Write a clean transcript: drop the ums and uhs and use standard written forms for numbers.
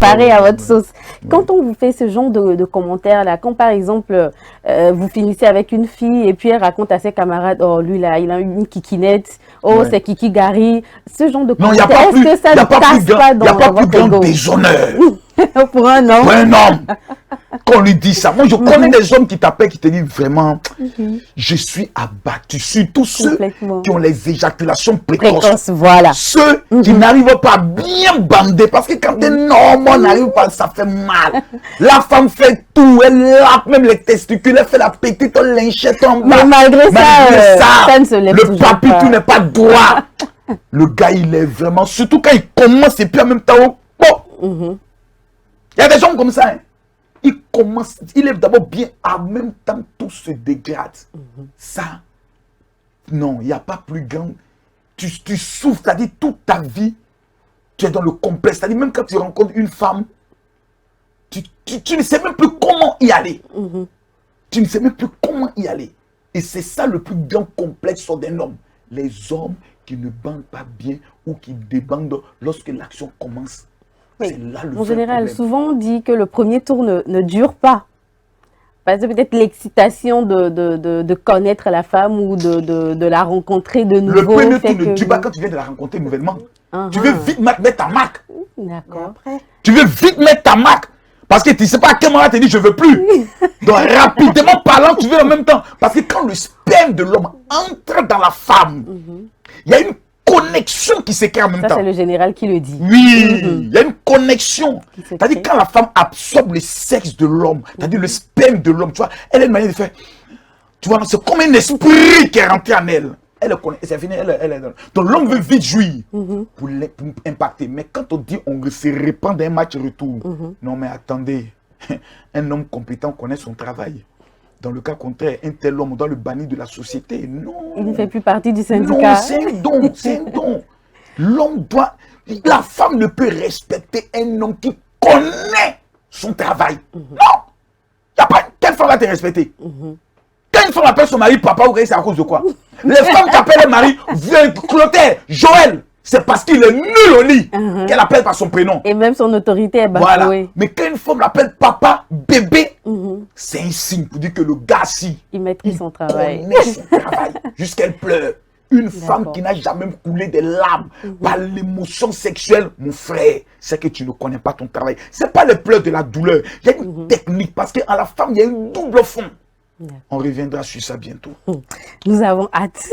Pareil à votre sauce. Quand on vous fait ce genre de commentaires-là, quand par exemple, vous finissez avec une fille et puis elle raconte à ses camarades, oh lui là, il a une kikinette, oh c'est Kiki Gary, ce genre de commentaires, est-ce que ça ne passe pas dans votre ego? Il n'y a pas plus grand déshonneur pour un homme. Pour un homme, qu'on lui dit ça. Moi, je connais des hommes qui t'appellent, qui te disent vraiment, je suis abattu. Surtout ceux qui ont les éjaculations précoces. Voilà. Ceux qui n'arrivent pas à bien bander. Parce que quand un homme n'arrive pas, ça fait mal. La femme fait tout. Elle lappe même les testicules. Elle fait la petite linchette en bas. Mais malgré ça, ça ne se lève le papy, tout n'est pas droit. Le gars, il est vraiment... Surtout quand il commence et puis en même temps... Bon. Il y a des hommes comme ça, hein. Il commence, il est d'abord bien, en même temps tout se dégrade. Ça, non, il n'y a pas plus grand. Tu souffres, c'est-à-dire toute ta vie, tu es dans le complexe. C'est-à-dire même quand tu rencontres une femme, tu ne sais même plus comment y aller. Tu ne sais même plus comment y aller. Et c'est ça le plus grand complexe d'un homme. Les hommes qui ne bandent pas bien ou qui débandent lorsque l'action commence. Oui. Là, en général, souvent on dit que le premier tour ne dure pas. Parce que peut-être l'excitation de connaître la femme ou de la rencontrer de nouveau. Le premier tour ne dure pas quand tu viens de la rencontrer nouvellement. Tu veux vite mettre ta marque. D'accord. Tu veux vite mettre ta marque. Parce que tu ne sais pas à quel moment tu te dis je ne veux plus. Donc rapidement parlant, tu veux en même temps. Parce que quand le sperme de l'homme entre dans la femme, il y a une connexion qui se crée en même temps. Ça, c'est le général qui le dit. Oui, il y a une connexion. C'est-à-dire quand la femme absorbe le sexe de l'homme, c'est-à-dire le sperme de l'homme, tu vois, elle a une manière de faire. Tu vois, c'est comme un esprit qui est rentré en elle. Elle connaît, c'est fini, donc l'homme veut vite jouir pour impacter. Mais quand on dit on se répand d'un match retour, non mais attendez, un homme compétent connaît son travail. Dans le cas contraire, un tel homme doit le bannir de la société. Non. Il ne fait plus partie du syndicat. Non, c'est un don, c'est un don. L'homme doit... La femme ne peut respecter un homme qui connaît son travail. Non. Il n'y a pas... Quelle femme va te respecter? Quand une femme appelle son mari papa, c'est à cause de quoi? Les femmes qui appellent le mari, Clotaire, Joël, c'est parce qu'il est nul au lit qu'elle appelle par son prénom. Et même son autorité est bafouée. Voilà. Mais quand une femme l'appelle papa, bébé, c'est un signe pour dire que le gars, si il maîtrise son travail. Connaît son travail jusqu'elle pleure. Une femme qui n'a jamais coulé des larmes par l'émotion sexuelle, mon frère, c'est que tu ne connais pas ton travail. Ce n'est pas les pleurs de la douleur. Il y a une technique parce qu'à la femme, il y a un double fond. On reviendra sur ça bientôt. Nous avons hâte.